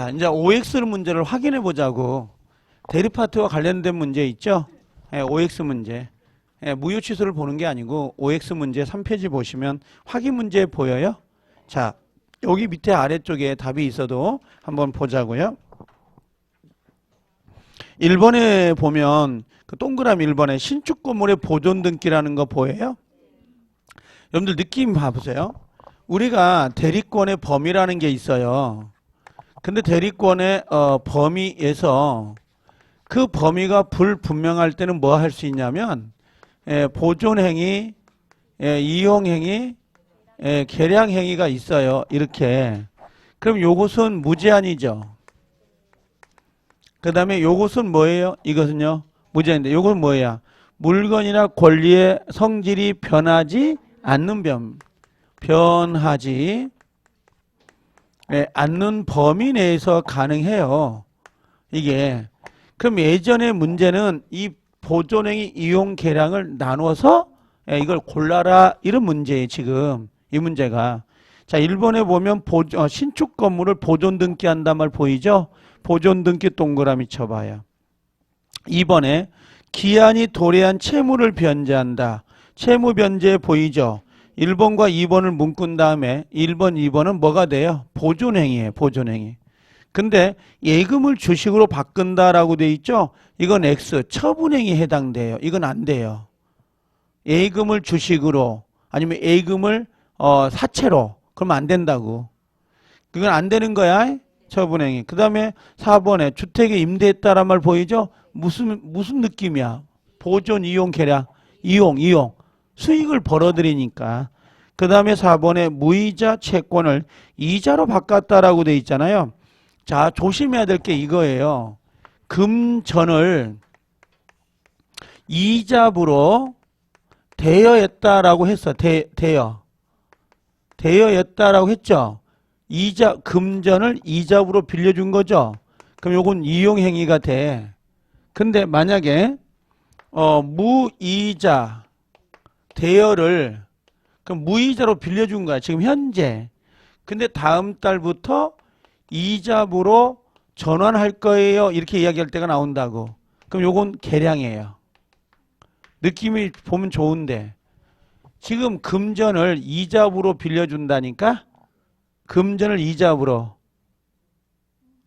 자, 이제 OX 문제를 확인해 보자고. 대립파트와 관련된 문제 있죠? 예, OX 문제. 예, 무효 취소를 보는 게 아니고 OX 문제 3페이지 보시면 확인 문제 보여요? 자, 여기 밑에 아래쪽에 답이 있어도 한번 보자고요. 1번에 보면 그 동그라미 1번에 신축 건물의 보존 등기라는 거 보여요? 여러분들 느낌 봐보세요. 우리가 대리권의 범위라는 게 있어요. 근데 대리권의 범위에서 그 범위가 불분명할 때는 뭐 할 수 있냐면 보존행위, 이용행위, 계량행위가 있어요. 이렇게. 그럼 요것은 무제한이죠. 그 다음에 요것은 뭐예요? 이것은요? 무제한인데 요것은 뭐야? 물건이나 권리의 성질이 변하지 않는 변하지 않는 범위 내에서 가능해요. 이게. 그럼 예전의 문제는 이 보존행위 이용 계량을 나눠서 이걸 골라라 이런 문제예요. 지금 이 문제가. 자, 1번에 보면 신축 건물을 보존 등기한단 말 보이죠? 보존 등기 동그라미 쳐봐요. 2번에 기한이 도래한 채무를 변제한다. 채무 변제 보이죠? 1번과 2번을 묶은 다음에 1번, 2번은 뭐가 돼요? 보존행위예요. 보존행위. 근데 예금을 주식으로 바꾼다라고 돼 있죠? 이건 X, 처분행위에 해당돼요. 이건 안 돼요. 예금을 주식으로 아니면 예금을 사채로 그러면 안 된다고. 그건 안 되는 거야. 처분행위. 그 다음에 4번에 주택에 임대했다란 말 보이죠? 무슨 느낌이야? 보존, 이용, 계량. 이용. 수익을 벌어들이니까. 그 다음에 4번에 무이자 채권을 이자로 바꿨다라고 돼 있잖아요. 자, 조심해야 될 게 이거예요. 금전을 이자부로 대여했다라고 했어. 대여했다라고 했죠. 금전을 이자부로 빌려준 거죠. 그럼 요건 이용행위가 돼. 근데 만약에 무이자 대여를 그럼 무이자로 빌려준 거야. 지금 현재. 근데 다음 달부터 이자부로 전환할 거예요. 이렇게 이야기할 때가 나온다고. 그럼 요건 계량이에요. 느낌이 보면 좋은데 지금 금전을 이자부로 빌려준다니까? 금전을 이자부로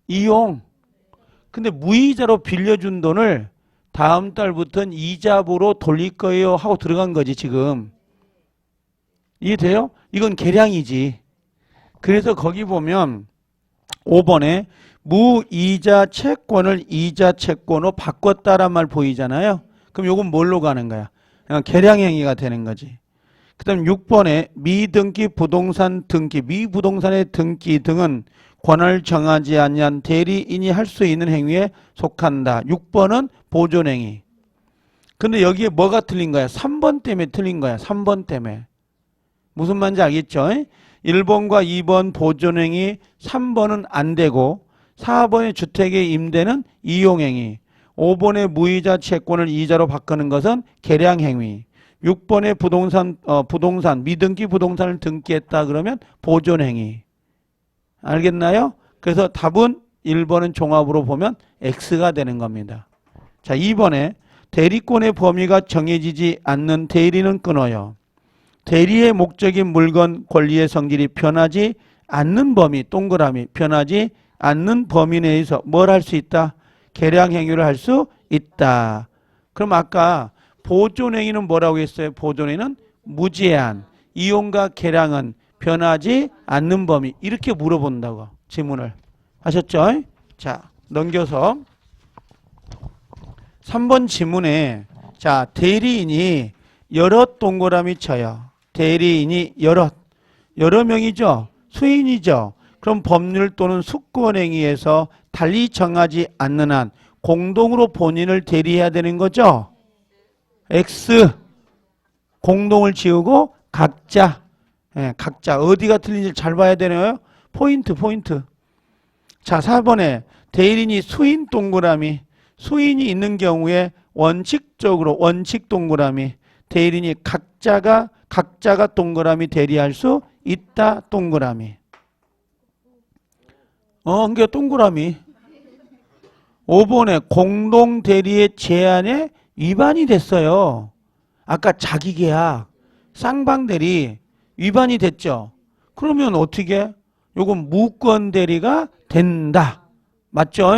이용. 근데 무이자로 빌려준 돈을 다음 달부터는 이자부로 돌릴 거예요 하고 들어간 거지 지금. 이해돼요? 이건 계량이지. 그래서 거기 보면 5번에 무이자 채권을 이자 채권으로 바꿨다란 말 보이잖아요. 그럼 요건 뭘로 가는 거야? 그냥 계량행위가 되는 거지. 그 다음 6번에 미등기 부동산 등기, 미부동산의 등기 등은 권한을 정하지 아니한 대리인이 할 수 있는 행위에 속한다. 6번은 보존행위. 근데 여기에 뭐가 틀린 거야? 3번 때문에 틀린 거야. 3번 때문에. 무슨 말인지 알겠죠? 1번과 2번 보존행위, 3번은 안 되고 4번의 주택의 임대는 이용행위, 5번의 무이자 채권을 이자로 바꾸는 것은 계량행위, 6번의 부동산 미등기 부동산을 등기했다 그러면 보존행위. 알겠나요? 그래서 답은 1번은 종합으로 보면 X가 되는 겁니다. 자, 2번에 대리권의 범위가 정해지지 않는 대리는 끊어요. 대리의 목적인 물건 권리의 성질이 변하지 않는 범위, 동그라미, 변하지 않는 범위 내에서 뭘 할 수 있다? 계량행위를 할 수 있다. 그럼 아까 보존행위는 뭐라고 했어요? 보존행위는 무제한, 이용과 계량은 변하지 않는 범위. 이렇게 물어본다고 질문을 하셨죠? 자, 넘겨서 3번 지문에 자, 대리인이 여러 동그라미 쳐요. 대리인이 여러 명이죠. 수인이죠. 그럼 법률 또는 숙권행위에서 달리 정하지 않는 한 공동으로 본인을 대리해야 되는 거죠. X 공동을 지우고 각자 각자 어디가 틀린지 잘 봐야 되나요? 포인트. 자, 4번에 대리인이 수인 동그라미 수인이 있는 경우에 원칙적으로 원칙 동그라미 대리인이 각자가 동그라미 대리할 수 있다 동그라미. 그게 동그라미. 5번에 공동대리의 제한에 위반이 됐어요. 아까 자기계약, 쌍방대리 위반이 됐죠. 그러면 어떻게? 요건 무권대리가 된다. 맞죠?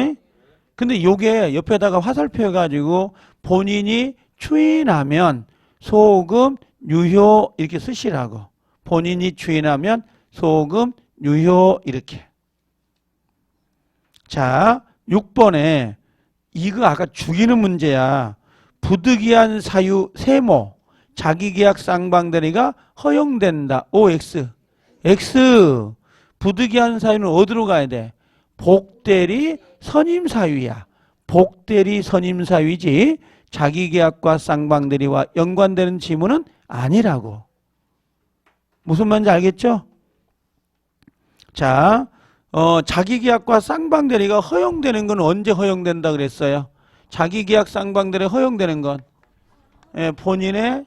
근데 요게 옆에다가 화살표 해가지고 본인이 추인하면 소금 유효 이렇게 쓰시라고. 본인이 추인하면 소금 유효 이렇게. 자, 6번에 이거 아까 죽이는 문제야. 부득이한 사유 세모 자기계약 쌍방대리가 허용된다. OX. X. 부득이한 사유는 어디로 가야 돼? 복대리 선임사유야. 복대리 선임사유이지 자기계약과 쌍방대리와 연관되는 지문은 아니라고. 무슨 말인지 알겠죠? 자, 자기계약과 쌍방대리가 허용되는 건 언제 허용된다 그랬어요? 자기계약 쌍방대리 허용되는 건 본인의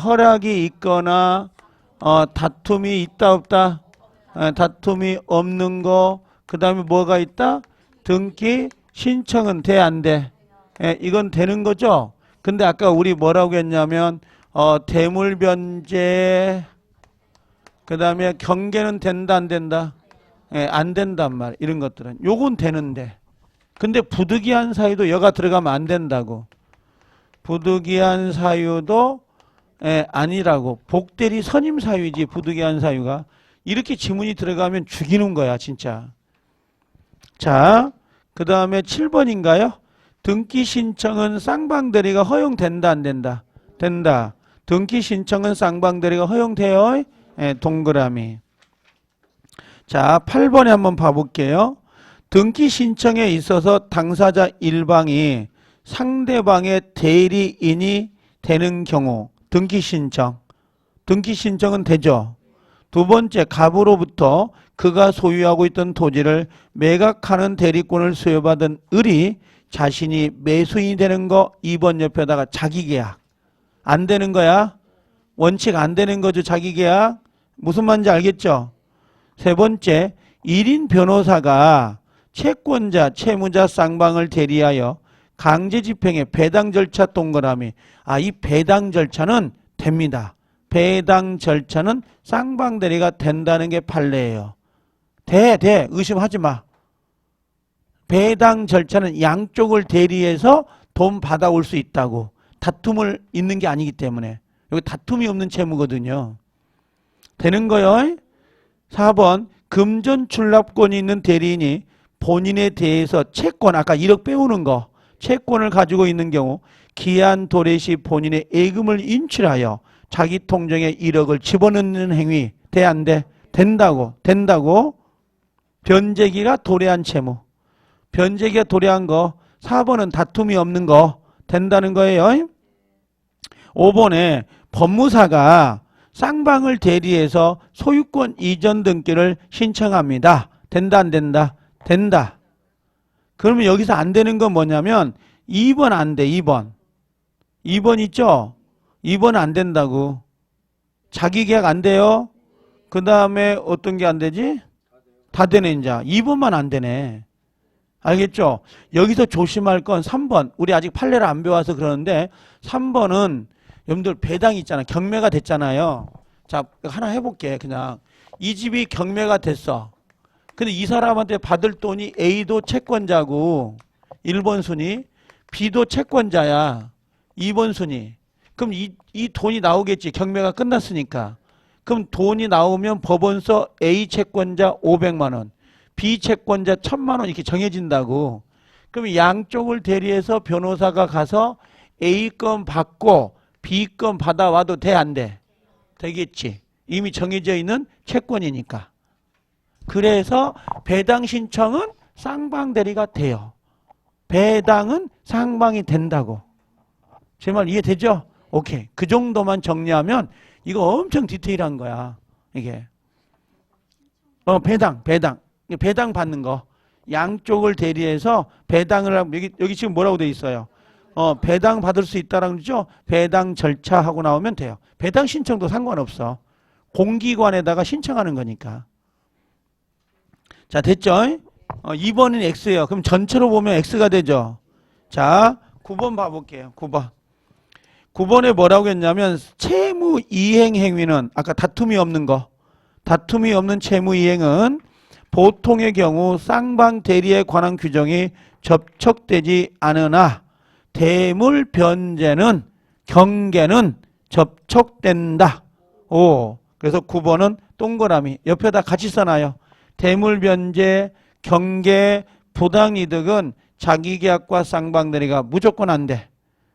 허락이 있거나 다툼이 있다 없다? 다툼이 없는 거. 그 다음에 뭐가 있다? 등기 신청은 돼 안 돼? 이건 되는 거죠. 근데 아까 우리 뭐라고 했냐면 대물변제 그 다음에 경계는 된다 안 된다? 안 된단 말. 이런 것들은 요건 되는데 근데 부득이한 사유도 여가 들어가면 안 된다고. 부득이한 사유도 아니라고. 복대리 선임 사유이지 부득이한 사유가. 이렇게 지문이 들어가면 죽이는 거야 진짜. 자, 그 다음에 7번인가요? 등기 신청은 쌍방대리가 허용된다 안 된다? 된다. 등기 신청은 쌍방대리가 허용돼요? 동그라미. 자, 8번에 한번 봐볼게요. 등기 신청에 있어서 당사자 일방이 상대방의 대리인이 되는 경우 등기 신청. 등기 신청은 되죠. 두 번째, 갑으로부터 그가 소유하고 있던 토지를 매각하는 대리권을 수여받은 을이 자신이 매수인이 되는 거. 2번 옆에다가 자기계약. 안 되는 거야. 원칙 안 되는 거죠. 자기계약. 무슨 말인지 알겠죠? 세 번째, 1인 변호사가 채권자, 채무자 쌍방을 대리하여 강제집행의 배당 절차 동그라미. 이 배당 절차는 됩니다. 배당 절차는 쌍방대리가 된다는 게 판례예요. 돼. 의심하지 마. 배당 절차는 양쪽을 대리해서 돈 받아올 수 있다고. 다툼을 있는 게 아니기 때문에. 여기 다툼이 없는 채무거든요. 되는 거요. 4번, 금전 출납권이 있는 대리인이 본인에 대해서 채권, 아까 1억 빼오는 거, 채권을 가지고 있는 경우 기한 도래 시 본인의 예금을 인출하여 자기 통장에 1억을 집어넣는 행위 돼 안 돼? 된다고. 변제기가 도래한 채무. 변제기가 도래한 거. 4번은 다툼이 없는 거 된다는 거예요. 5번에 법무사가 쌍방을 대리해서 소유권 이전 등기를 신청합니다. 된다 안 된다? 된다. 그러면 여기서 안 되는 건 뭐냐면 2번 안 돼. 2번 있죠? 2번 안 된다고. 자기계약 안 돼요. 그 다음에 어떤 게 안 되지? 다 되네 이제. 2번만 안 되네. 알겠죠? 여기서 조심할 건 3번. 우리 아직 판례를 안 배워서 그러는데 3번은 여러분들 배당이 있잖아. 경매가 됐잖아요. 자, 하나 해볼게. 그냥 이 집이 경매가 됐어. 근데 이 사람한테 받을 돈이 A도 채권자고 1번 순위, B도 채권자야 2번 순위. 그럼 이 돈이 나오겠지. 경매가 끝났으니까. 그럼 돈이 나오면 법원서 A 채권자 500만 원, B 채권자 1000만 원 이렇게 정해진다고. 그럼 양쪽을 대리해서 변호사가 가서 A 건 받고 B 건 받아와도 돼 안 돼? 되겠지. 이미 정해져 있는 채권이니까. 그래서 배당 신청은 쌍방대리가 돼요. 배당은 쌍방이 된다고. 제 말 이해되죠? 오케이. 그 정도만 정리하면 이거 엄청 디테일한 거야. 이게. 배당 받는 거. 양쪽을 대리해서 배당을 하고 여기 지금 뭐라고 돼 있어요? 배당 받을 수 있다라고 그러죠? 배당 절차하고 나오면 돼요. 배당 신청도 상관없어. 공기관에다가 신청하는 거니까. 자, 됐죠? 2번은 X예요. 그럼 전체로 보면 X가 되죠. 자, 9번 봐볼게요. 9번. 9번에 뭐라고 했냐면 채무 이행 행위는 아까 다툼이 없는 거. 다툼이 없는 채무 이행은 보통의 경우 쌍방 대리에 관한 규정이 접촉되지 않으나 대물 변제는 경계는 접촉된다. 오. 그래서 9번은 동그라미 옆에다 같이 써놔요. 대물 변제, 경계, 부당이득은 자기계약과 쌍방대리가 무조건 안 돼.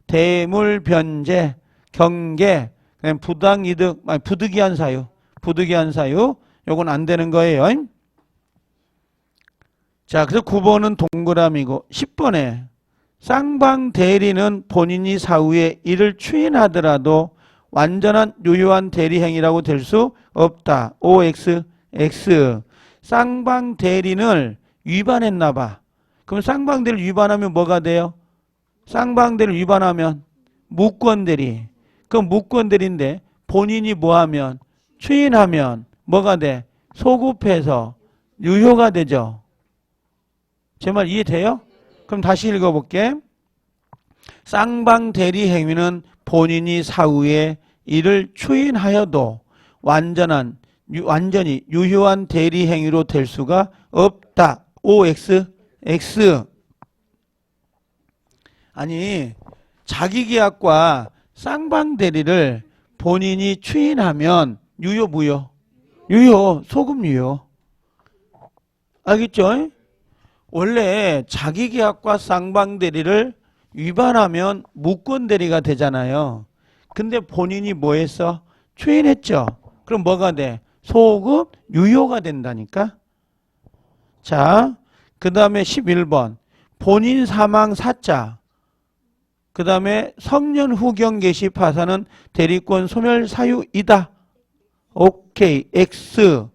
대물 변제, 경계, 부당이득, 부득이한 사유, 부득이한 사유, 요건 안 되는 거예요. 자, 그래서 9번은 동그라미고 10번에 쌍방대리는 본인이 사후에 이를 추인하더라도 완전한 유효한 대리행위라고 될 수 없다. OX, X. 쌍방대리를 위반했나 봐. 그럼 쌍방대리를 위반하면 뭐가 돼요? 쌍방대리를 위반하면 무권대리. 그럼 무권대리인데 본인이 뭐하면? 추인하면 뭐가 돼? 소급해서 유효가 되죠. 제 말 이해돼요? 그럼 다시 읽어볼게. 쌍방대리 행위는 본인이 사후에 이를 추인하여도 완전히 유효한 대리 행위로 될 수가 없다. OX, X. 아니, 자기계약과 쌍방대리를 본인이 추인하면 유효, 무효? 유효, 소급 유효. 알겠죠? 원래 자기계약과 쌍방대리를 위반하면 무권대리가 되잖아요. 근데 본인이 뭐 했어? 추인했죠. 그럼 뭐가 돼? 소급 유효가 된다니까. 자, 그 다음에 11번 본인 사망 사자, 그 다음에 성년 후경 개시 파산은 대리권 소멸 사유이다. 오케이, X.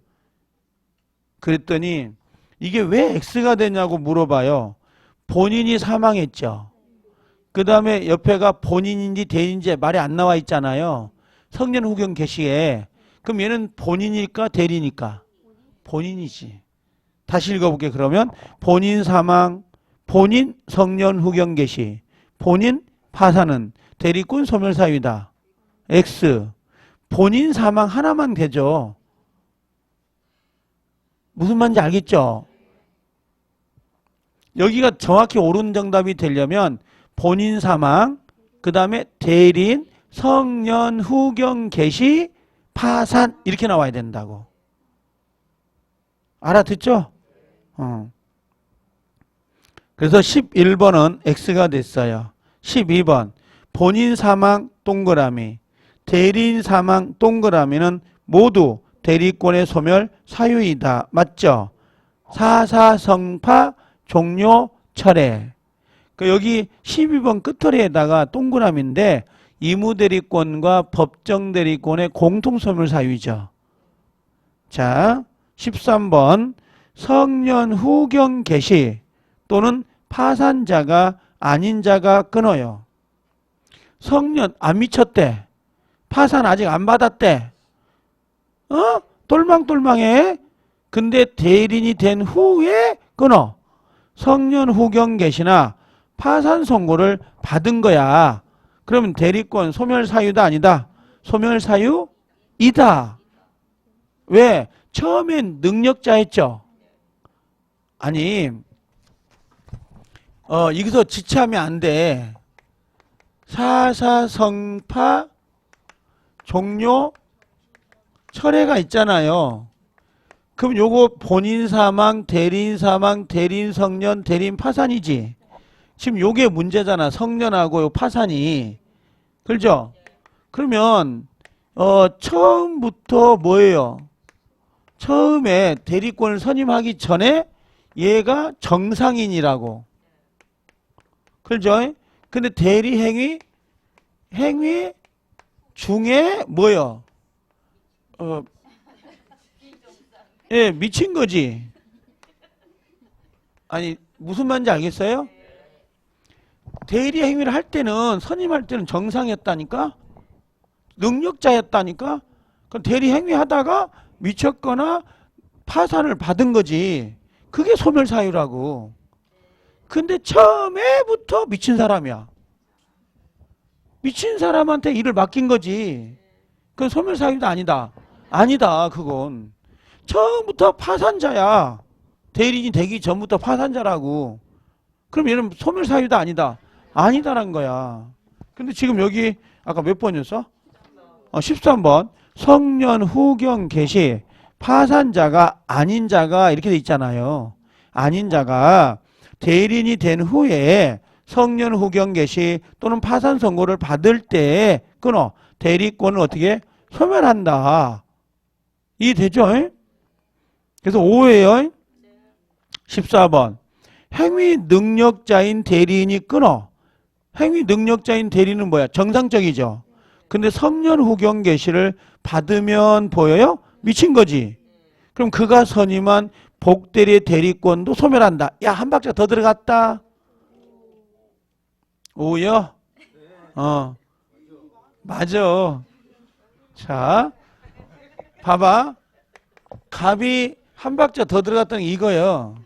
그랬더니 이게 왜 X가 되냐고 물어봐요. 본인이 사망했죠. 그 다음에 옆에가 본인인지 대리인지 말이 안 나와 있잖아요. 성년 후경 개시에. 그럼 얘는 본인일까 대리니까? 본인이지. 다시 읽어볼게. 그러면 본인 사망, 본인 성년 후경 개시, 본인 파산은 대리권 소멸 사유이다. X. 본인 사망 하나만 되죠. 무슨 말인지 알겠죠? 여기가 정확히 옳은 정답이 되려면 본인 사망, 그 다음에 대리인, 성년 후경 개시, 파산 이렇게 나와야 된다고. 알아듣죠? 그래서 11번은 X가 됐어요. 12번 본인 사망 동그라미, 대리인 사망 동그라미는 모두 대리권의 소멸 사유이다. 맞죠? 사사성파 종료 철회. 여기 12번 끝허리에다가 동그라미인데 이무대리권과 법정대리권의 공통소멸 사유이죠. 자, 13번 성년 후경 개시 또는 파산자가 아닌 자가 끊어요. 성년 안 미쳤대. 파산 아직 안 받았대. 똘망똘망해. 근데 대리인이 된 후에 끊어. 성년 후경 개시나 파산 선고를 받은 거야. 그러면 대리권 소멸 사유다 아니다? 소멸 사유이다. 왜? 처음엔 능력자 했죠. 아니 여기서 지체하면 안 돼. 사사성파 종료 철회가 있잖아요. 그럼 요거 본인 사망, 대리인 사망, 대리인 성년, 대리인 파산이지. 지금 요게 문제잖아. 성년하고 요 파산이. 그렇죠? 그러면 처음부터 뭐예요? 처음에 대리권을 선임하기 전에 얘가 정상인이라고. 그렇죠? 근데 대리 행위 중에 뭐요? 예, 미친 거지. 아니, 무슨 말인지 알겠어요? 대리 행위를 할 때는, 선임할 때는 정상이었다니까? 능력자였다니까? 그럼 대리 행위 하다가 미쳤거나 파산을 받은 거지. 그게 소멸사유라고. 근데 처음에부터 미친 사람이야. 미친 사람한테 일을 맡긴 거지. 그건 소멸사유도 아니다. 아니다, 그건. 처음부터 파산자야. 대리인이 되기 전부터 파산자라고. 그럼 얘는 소멸사유도 아니다. 아니다란 거야. 근데 지금 여기 아까 몇 번이었어? 13번. 성년 후경 개시 파산자가 아닌 자가 이렇게 돼 있잖아요. 아닌 자가 대리인이 된 후에 성년 후경 개시 또는 파산 선고를 받을 때 끊어 대리권을 어떻게 소멸한다. 이해되죠? 그래서 5회요. 14번. 행위 능력자인 대리인이 끊어. 행위 능력자인 대리인은 뭐야? 정상적이죠. 근데 성년 후경 개시를 받으면 보여요? 미친 거지. 그럼 그가 선임한 복대리의 대리권도 소멸한다. 야, 한 박자 더 들어갔다. 오요? 맞아. 자, 봐봐. 갑이 한 박자 더 들어갔다는 게 이거예요.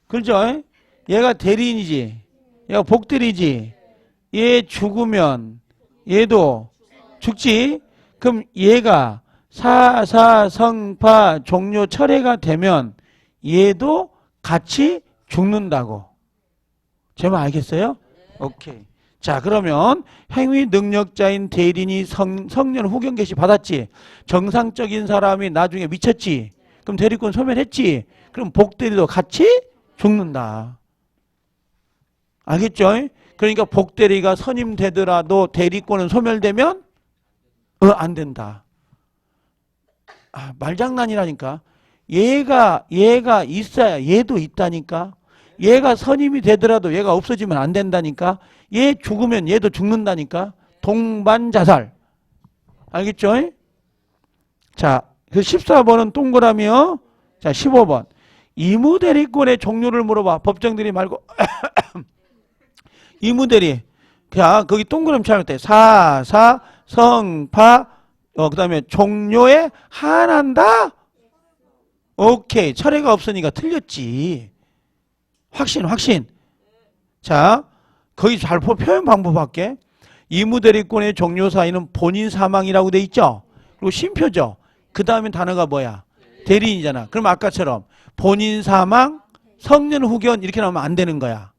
그렇죠? 얘가 대리인이지. 얘가 복대리지. 얘 죽으면 얘도 죽지. 그럼 얘가 사사성파 종료 철회가 되면 얘도 같이 죽는다고. 제 말 알겠어요? 오케이. 자, 그러면 행위 능력자인 대리인이 성년 후경 개시 받았지. 정상적인 사람이 나중에 미쳤지. 그럼 대리권 소멸했지. 그럼 복대리도 같이 죽는다. 알겠죠? 그러니까 복대리가 선임되더라도 대리권은 소멸되면 안 된다. 말장난이라니까. 얘가 있어야 얘도 있다니까. 얘가 선임이 되더라도 얘가 없어지면 안 된다니까. 얘 죽으면 얘도 죽는다니까. 동반자살. 알겠죠? 자, 그 14번은 동그라미요. 자, 15번. 이무대리권의 종류를 물어봐. 법정대리 말고. 이무대리. 자, 거기 동그라미 칠 때 사사 성파 그 다음에 종료에 한한다? 오케이. 철회가 없으니까 틀렸지. 확신. 자, 거기 잘 표현 방법 할게. 이무대리권의 종료 사유는 본인 사망이라고 돼 있죠? 그리고 심표죠? 그 다음에 단어가 뭐야? 대리인이잖아. 그럼 아까처럼 본인 사망, 성년 후견 이렇게 나오면 안 되는 거야.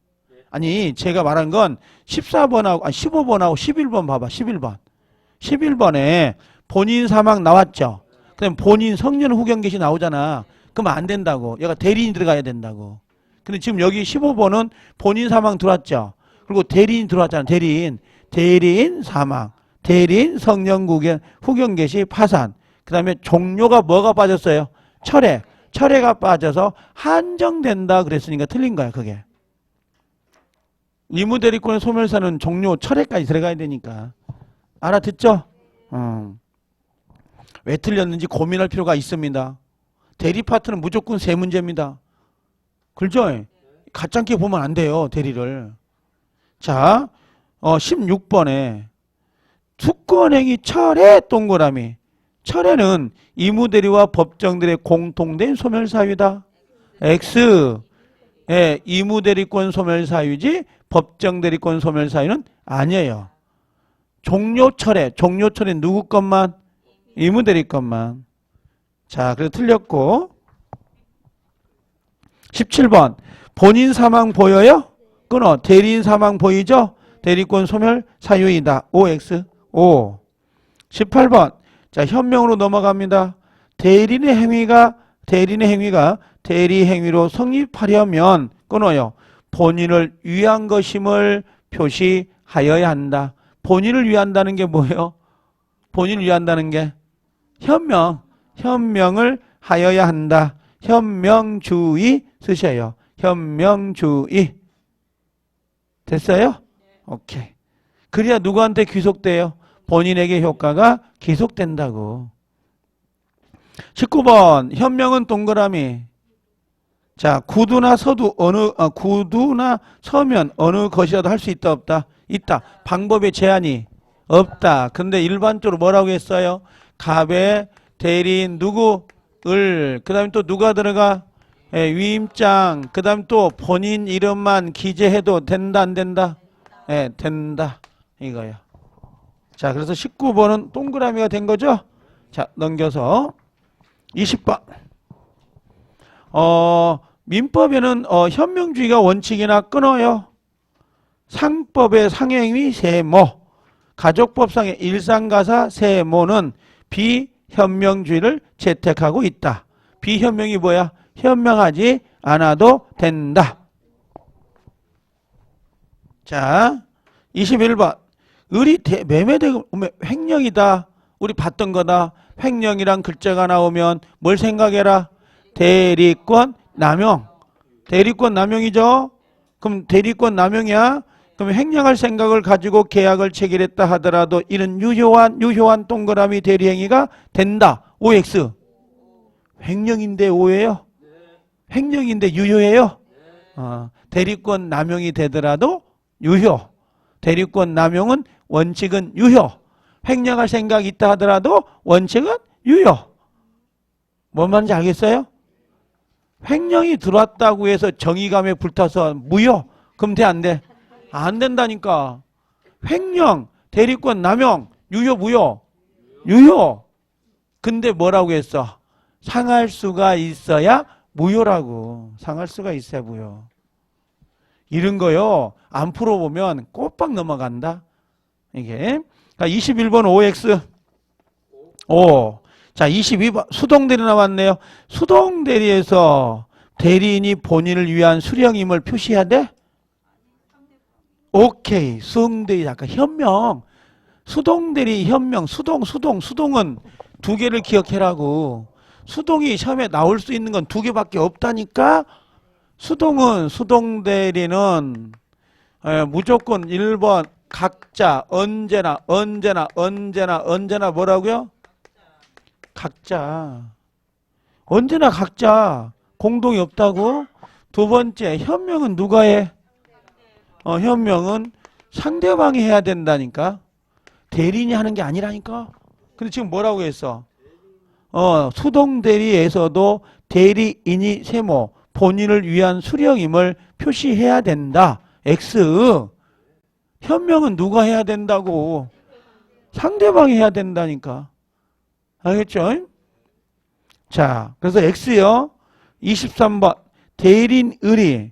아니, 제가 말한 건 14번하고, 15번하고 11번 봐봐. 11번. 11번에 본인 사망 나왔죠? 그다음 본인 성년 후견 개시 나오잖아. 그럼 안 된다고. 얘가 대리인이 들어가야 된다고. 근데 지금 여기 15번은 본인 사망 들어왔죠? 그리고 대리인 들어왔잖아. 대리인 사망. 대리인 성년 후견 개시 파산. 그 다음에 종료가 뭐가 빠졌어요? 철회가 빠져서 한정된다 그랬으니까 틀린 거야, 그게. 이무대리권의 소멸사는 종료 철회까지 들어가야 되니까. 알아듣죠? 왜 틀렸는지 고민할 필요가 있습니다. 대리 파트는 무조건 세 문제입니다. 그렇죠? 가짜게 보면 안 돼요, 대리를. 자, 16번에 특권행위 철회 동그라미. 철회는 이무대리와 법정들의 공통된 소멸사유다. X. 예, 이무대리권 소멸사유지 법정대리권 소멸사유는 아니에요. 종료철회 누구 것만? 이무대리 것만. 자, 그래서 틀렸고. 17번. 본인 사망 보여요? 끊어. 대리인 사망 보이죠? 대리권 소멸 사유이다. OX. O. 18번. 자, 현명으로 넘어갑니다. 대리인의 행위가 대리 행위로 성립하려면 끊어요. 본인을 위한 것임을 표시하여야 한다. 본인을 위한다는 게 뭐예요? 본인을 위한다는 게 현명을 하여야 한다. 현명주의 쓰셔요. 현명주의. 됐어요? 오케이. 그래야 누구한테 귀속돼요? 본인에게 효과가 귀속된다고. 19번 현명은 동그라미. 자, 구두나 서면 어느 것이라도 할 수 있다 없다? 있다. 방법의 제한이 없다. 근데 일반적으로 뭐라고 했어요? 갑의 대리인 누구? 을. 그 다음에 또 누가 들어가? 위임장, 그 다음 또 본인 이름만 기재해도 된다, 안 된다? 예, 된다. 이거야. 자, 그래서 19번은 동그라미가 된 거죠? 자, 넘겨서 20번. 민법에는 현명주의가 원칙이나 끊어요. 상법의 상행위 세모, 가족법상의 일상가사 세모는 비현명주의를 채택하고 있다. 비현명이 뭐야? 현명하지 않아도 된다. 자, 21번. 을이 매매대금 횡령이다. 우리 봤던 거다. 횡령이란 글자가 나오면 뭘 생각해라? 대리권 남용. 대리권 남용이죠? 그럼 대리권 남용이야? 그럼 횡령할 생각을 가지고 계약을 체결했다 하더라도 이런 유효한 동그라미 대리행위가 된다. OX. 횡령인데 오예요? 횡령인데 유효해요? 대리권 남용이 되더라도 유효. 대리권 남용은 원칙은 유효. 횡령할 생각이 있다 하더라도 원칙은 유효. 뭔 말인지 알겠어요? 횡령이 들어왔다고 해서 정의감에 불타서 무효. 그럼 돼, 안 돼? 안 된다니까. 횡령, 대리권 남용, 유효, 무효? 유효. 근데 뭐라고 했어? 상할 수가 있어야 무효라고. 상할 수가 있어야 무효. 이런 거요. 안 풀어보면 꼬박 넘어간다. 이게. 21번 OX. 오. 자, 22번 수동대리 나왔네요. 수동대리에서 대리인이 본인을 위한 수령임을 표시해야 돼? 오케이. 수동대리 아까 현명. 수동대리 현명. 수동은 두 개를 기억해라고. 수동이 처음에 나올 수 있는 건 두 개밖에 없다니까. 수동대리는 무조건 1번 각자 언제나 뭐라고요? 각자. 언제나 각자. 공동이 없다고? 두 번째, 현명은 누가 해? 현명은 상대방이 해야 된다니까. 대리인이 하는 게 아니라니까. 근데 지금 뭐라고 했어? 수동대리에서도 대리인이 세모, 본인을 위한 수령임을 표시해야 된다. X. 현명은 누가 해야 된다고? 상대방이 해야 된다니까. 알겠죠? 자, 그래서 X요. 23번. 대리인을이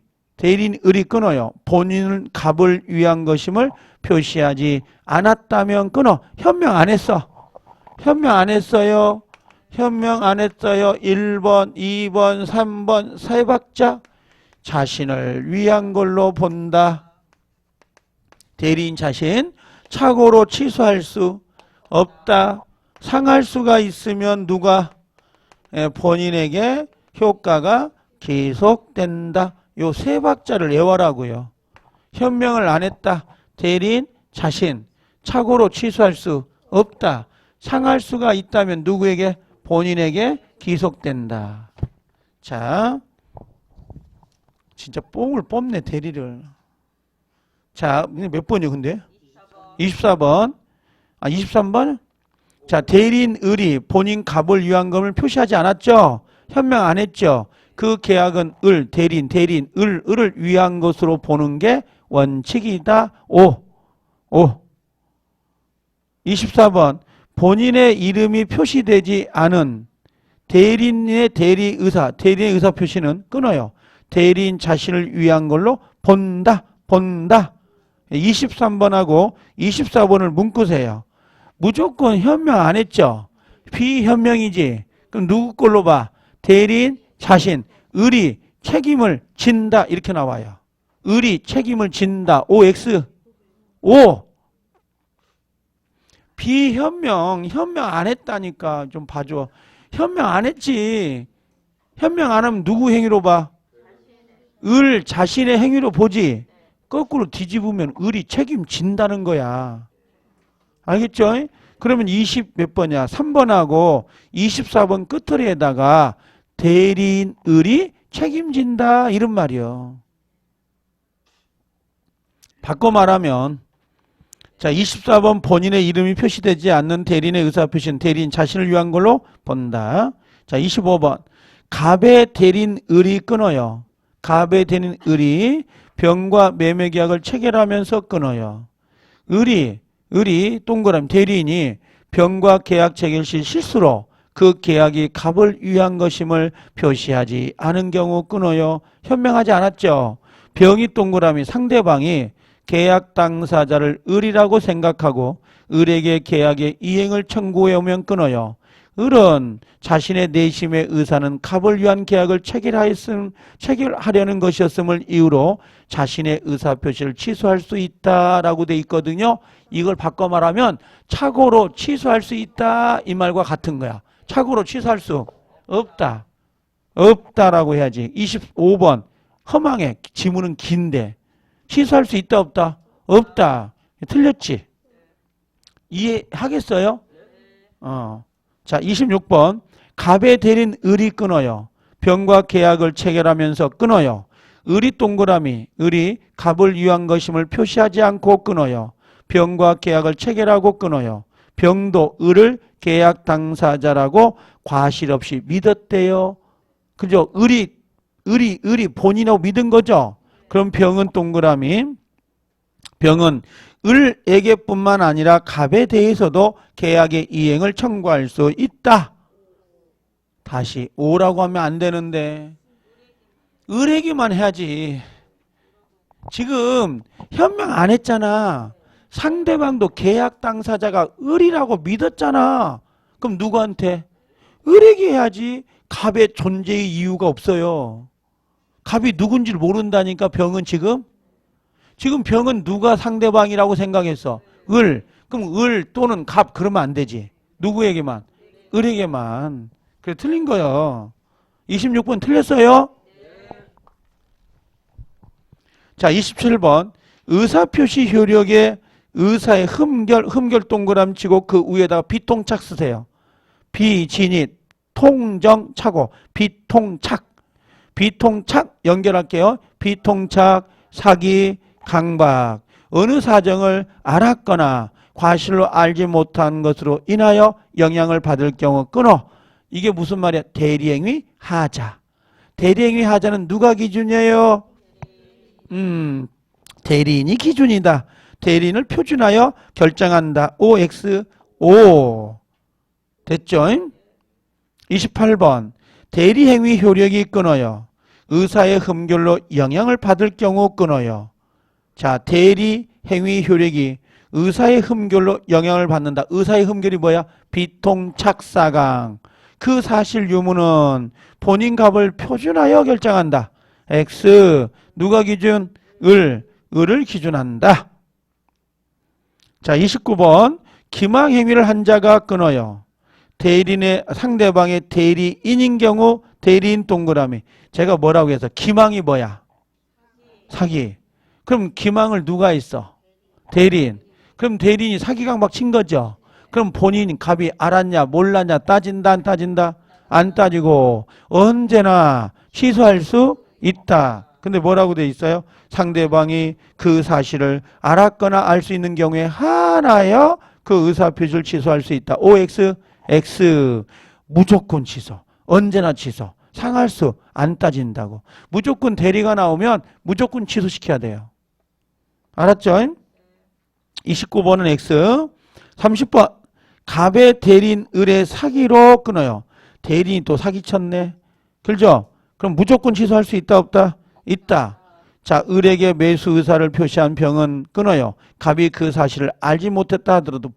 끊어요. 본인은 값을 위한 것임을 표시하지 않았다면 끊어. 현명 안 했어. 현명 안 했어요. 1번, 2번, 3번 세 박자. 자신을 위한 걸로 본다. 대리인 자신. 착오로 취소할 수 없다. 상할 수가 있으면 누가? 본인에게 효과가 계속된다. 요 세 박자를 외워라고요. 현명을 안 했다. 대리인 자신. 착오로 취소할 수 없다. 상할 수가 있다면 누구에게? 본인에게 기속된다. 자, 진짜 뽕을 뽑네 대리를. 자, 몇 번이요 근데? 24번. 23번? 자, 대리인을이 본인 값을 위한 것을 표시하지 않았죠? 현명 안 했죠? 그 계약은 을을 위한 것으로 보는 게 원칙이다. 5. 24번. 본인의 이름이 표시되지 않은 대리인의 대리의사 표시는 끊어요. 대리인 자신을 위한 걸로 본다. 23번하고 24번을 묶으세요. 무조건 현명 안 했죠? 비현명이지. 그럼 누구 걸로 봐? 대리인 자신. 을이 책임을 진다. 이렇게 나와요. 을이 책임을 진다. OX. 5. 비현명. 현명 안 했다니까. 좀 봐줘. 현명 안 했지. 현명 안 하면 누구 행위로 봐? 을 자신의 행위로 보지. 거꾸로 뒤집으면 을이 책임진다는 거야. 알겠죠? 그러면 20 몇 번이야? 3번하고 24번 끝머리에다가 대리인 을이 책임진다 이런 말이요. 바꿔 말하면 자 24번 본인의 이름이 표시되지 않는 대리인의 의사 표시는 대리인 자신을 위한 걸로 본다. 자 25번 갑에 대린 을이 끊어요. 갑에 대린 을이 병과 매매 계약을 체결하면서 끊어요. 을이 동그라미 대리인이 병과 계약 체결 시 실수로 그 계약이 갑을 위한 것임을 표시하지 않은 경우 끊어요. 현명하지 않았죠. 병이 동그라미 상대방이 계약 당사자를 을이라고 생각하고 을에게 계약의 이행을 청구해 오면 끊어요. 을은 자신의 내심의 의사는 갑을 위한 계약을 체결하려는 것이었음을 이유로 자신의 의사표시를 취소할 수 있다라고 돼 있거든요. 이걸 바꿔 말하면 착오로 취소할 수 있다 이 말과 같은 거야. 착오로 취소할 수 없다. 없다라고 해야지. 25번 허망해. 지문은 긴데 취소할 수 있다 없다? 없다. 틀렸지? 이해하겠어요? 자, 26번 갑에 대린 을이 끊어요. 병과 계약을 체결하면서 끊어요. 을이 동그라미 을이 갑을 위한 것임을 표시하지 않고 끊어요. 병과 계약을 체결하고 끊어요. 병도 을을 계약 당사자라고 과실 없이 믿었대요. 그죠? 을이 본인하고 믿은 거죠. 그럼 병은 동그라미 병은 을에게뿐만 아니라 갑에 대해서도 계약의 이행을 청구할 수 있다. 다시 오라고 하면 안 되는데 을에게만 해야지. 지금 현명 안 했잖아. 상대방도 계약 당사자가 을이라고 믿었잖아. 그럼 누구한테? 을에게 해야지. 갑의 존재의 이유가 없어요. 갑이 누군지를 모른다니까. 병은 지금 병은 누가 상대방이라고 생각했어? 을. 그럼 을 또는 갑 그러면 안 되지. 누구에게만? 을에게만. 그래 틀린 거예요. 26번 틀렸어요? 자, 27번 의사표시 효력에 의사의 흠결 동그라미 치고 그 위에다가 비통착 쓰세요. 비진입 통정 차고 비통착 연결할게요. 비통착 사기 강박 어느 사정을 알았거나 과실로 알지 못한 것으로 인하여 영향을 받을 경우 끊어. 이게 무슨 말이야? 대리행위 하자. 대리행위 하자는 누가 기준이에요? 대리인이 기준이다. 대리인을 표준하여 결정한다. OXO 됐죠? 28번 대리행위 효력이 끊어요. 의사의 흠결로 영향을 받을 경우 끊어요. 자, 대리행위 효력이 의사의 흠결로 영향을 받는다. 의사의 흠결이 뭐야? 비통착사강. 그 사실 유무는 본인 값을 표준하여 결정한다. X 누가 기준? 을을 기준한다. 자, 29번 기망행위를 한 자가 끊어요. 대리인의 상대방의 대리인인 경우 대리인 동그라미. 제가 뭐라고 해서 기망이 뭐야? 사기. 그럼 기망을 누가 했어? 대리인. 그럼 대리인이 사기 강박 친 거죠. 그럼 본인 갑이 알았냐 몰랐냐 따진다 안 따진다? 안 따지고 언제나 취소할 수 있다. 근데 뭐라고 돼 있어요? 상대방이 그 사실을 알았거나 알 수 있는 경우에 하나여 그 의사표시를 취소할 수 있다. OX X 무조건 취소. 언제나 취소. 상할 수 안 따진다고. 무조건 대리가 나오면 무조건 취소시켜야 돼요. 알았죠? 29번은 X. 30번 갑의 대리인 을의 사기로 끊어요. 대리인이 또 사기쳤네. 그렇죠? 그럼 무조건 취소할 수 있다 없다? 있다. 자, 을에게 매수 의사를 표시한 병은 끊어요. 갑이 그 사실을 알지 못했다 하더라도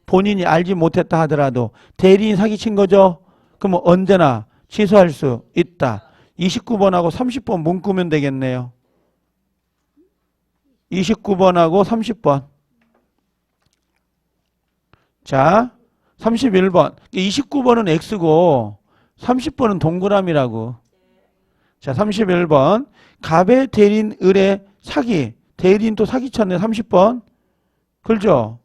본인이 알지 못했다 하더라도 대리인 사기친 거죠. 그럼 언제나 취소할 수 있다. 29번하고 30번 문구면 되겠네요. 29번하고 30번. 자, 31번. 29번은 X고 30번은 동그라미라고. 자, 31번. 갑의 대리인 을의 사기. 대리인 또 사기쳤네. 30번. 그렇죠?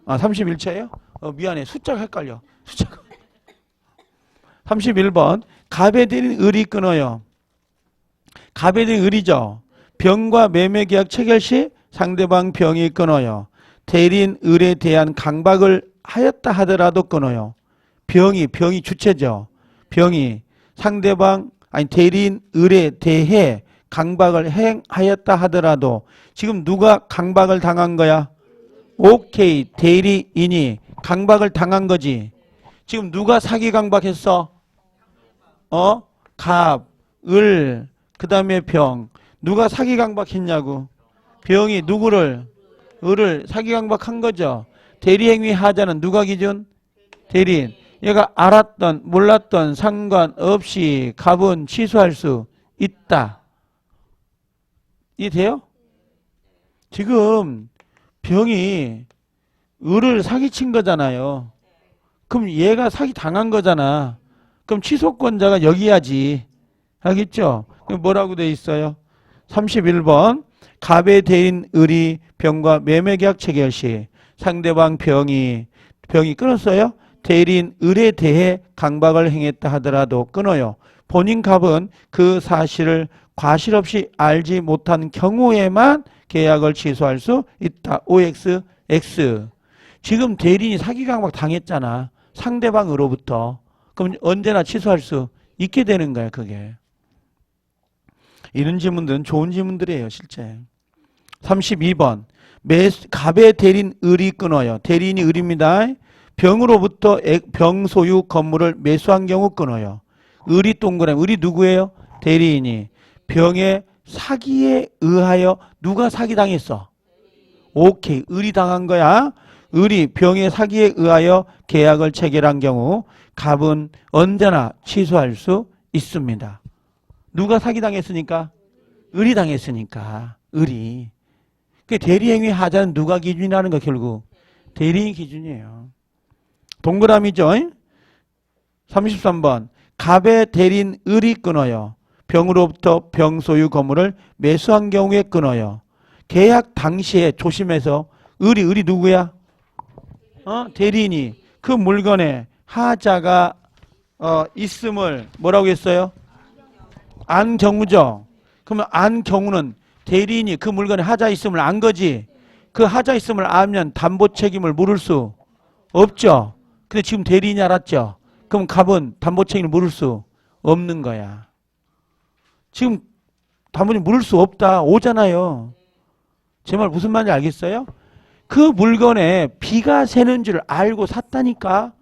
아, 31차예요? 미안해. 숫자가 헷갈려. 숫자가. 31번. 갑의 대리인 을이 끊어요. 갑의 대리인 을이죠. 병과 매매 계약 체결 시 상대방 병이 끊어요. 대리인 을에 대한 강박을 하였다 하더라도 끊어요. 병이 주체죠. 병이 상대방 아니 대리인 을에 대해 강박을 행하였다 하더라도 지금 누가 강박을 당한 거야? 오케이. 대리인이 강박을 당한 거지. 지금 누가 사기 강박했어? 갑, 을, 그 다음에 병. 누가 사기 강박했냐고? 병이 누구를? 을을 사기 강박한 거죠. 대리행위 하자는 누가 기준? 대리인. 얘가 알았던 몰랐던 상관없이 갑은 취소할 수 있다. 이해돼요? 지금 병이 을을 사기친 거잖아요. 그럼 얘가 사기 당한 거잖아. 그럼 취소권자가 여기야지. 알겠죠? 그럼 뭐라고 돼 있어요? 31번 갑의 대리인 을이 병과 매매계약 체결 시 상대방 병이 끊었어요? 대리인 을에 대해 강박을 행했다 하더라도 끊어요. 본인 갑은 그 사실을 과실 없이 알지 못한 경우에만 계약을 취소할 수 있다. OX, X. 지금 대리인이 사기 강박 당했잖아. 상대방으로부터. 그럼 언제나 취소할 수 있게 되는 거야, 그게. 이런 질문들은 좋은 질문들이에요, 실제. 32번. 갑의 대리인 을이 끊어요. 대리인이 을입니다. 병으로부터 병 소유 건물을 매수한 경우 끊어요. 을이 동그라미. 을이 누구예요? 대리인이. 병의 사기에 의하여 누가 사기당했어? 오케이. 을이 당한 거야. 을이 병의 사기에 의하여 계약을 체결한 경우 갑은 언제나 취소할 수 있습니다. 누가 사기당했으니까? 을이 당했으니까. 을이. 대리행위 하자는 누가 기준이라는 거 결국? 대리인 기준이에요. 동그라미죠? 33번. 갑의 대리인 을이 끊어요. 병으로부터 병 소유 건물을 매수한 경우에 끊어요. 계약 당시에 조심해서 을이 누구야? 대리인이 그 물건에 하자가 있음을 뭐라고 했어요? 안 경우죠. 그러면 안 경우는 대리인이 그 물건에 하자 있음을 안 거지. 그 하자 있음을 알면 담보 책임을 물을 수 없죠. 근데 지금 대리인이 알았죠. 그럼 갑은 담보 책임을 물을 수 없는 거야. 지금 담보님 물을 수 없다 오잖아요. 제 말 무슨 말인지 알겠어요? 그 물건에 비가 새는 줄 알고 샀다니까.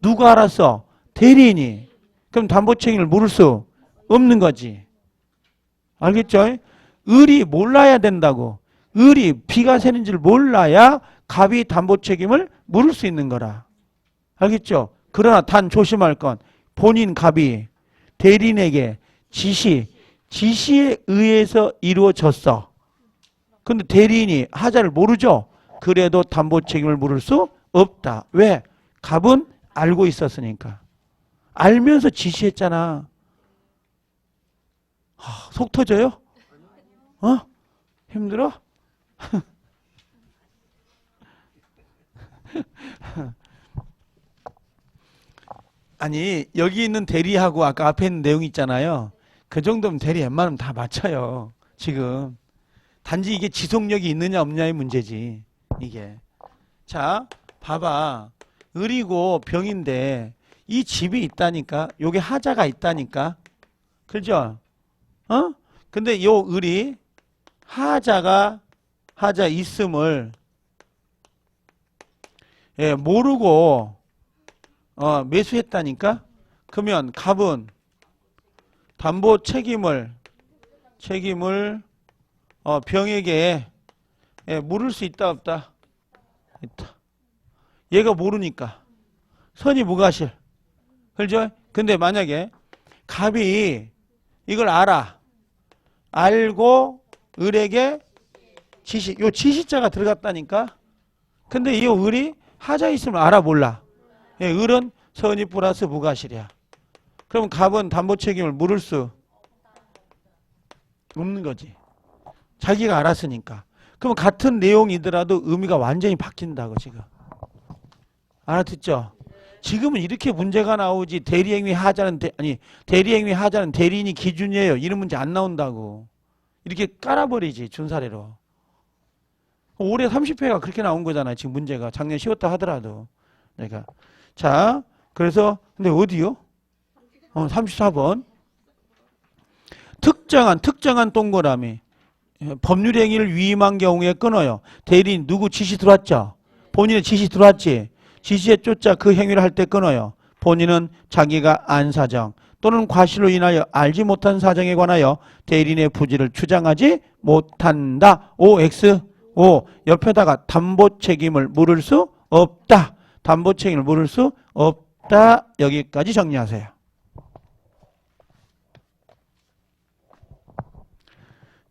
누가 알았어? 대리인이. 그럼 담보 책임을 물을 수 없는 거지. 알겠죠? 을이 몰라야 된다고. 을이 비가 새는 줄 몰라야 갑이 담보 책임을 물을 수 있는 거라. 알겠죠? 그러나 단 조심할 건 본인 갑이 대리인에게 지시에 의해서 이루어졌어. 근데 대리인이 하자를 모르죠? 그래도 담보 책임을 물을 수 없다. 왜? 갑은 알고 있었으니까. 알면서 지시했잖아. 속 터져요? 힘들어? 아니 여기 있는 대리하고 아까 앞에 있는 내용 있잖아요. 그 정도면 대리 웬만하면 다 맞춰요. 지금. 단지 이게 지속력이 있느냐 없느냐의 문제지. 이게. 자 봐봐. 을이고 병인데 이 집이 있다니까. 요게 하자가 있다니까. 그죠? 근데 요 을이 하자 있음을 모르고 매수했다니까. 그러면 갑은 담보 책임을 병에게 물을 수 있다 없다? 있다. 얘가 모르니까 선이 무과실. 그죠? 근데 만약에 갑이 이걸 알고 을에게 요 지시자가 들어갔다니까. 근데 이 을이 하자 있음을 알아 몰라. 을은 선이 플러스 무과실이야. 그럼 갑은 담보 책임을 물을 수 없는 거지. 자기가 알았으니까. 그럼 같은 내용이더라도 의미가 완전히 바뀐다고 지금. 알아듣죠? 지금은 이렇게 문제가 나오지. 대리행위 하자는 대리인이 기준이에요. 이런 문제 안 나온다고. 이렇게 깔아버리지 준사례로. 올해 30회가 그렇게 나온 거잖아요. 지금 문제가. 작년 쉬웠다 하더라도. 그러니까 자 그래서 근데 어디요? 34번. 특정한 동그라미. 법률 행위를 위임한 경우에 끊어요. 대리인 누구 지시 들어왔죠? 본인의 지시 들어왔지? 지시에 쫓아 그 행위를 할 때 끊어요. 본인은 자기가 안 사정 또는 과실로 인하여 알지 못한 사정에 관하여 대리인의 부지를 주장하지 못한다. OX. O. 옆에다가 담보 책임을 물을 수 없다. 담보 책임을 물을 수 없다. 여기까지 정리하세요.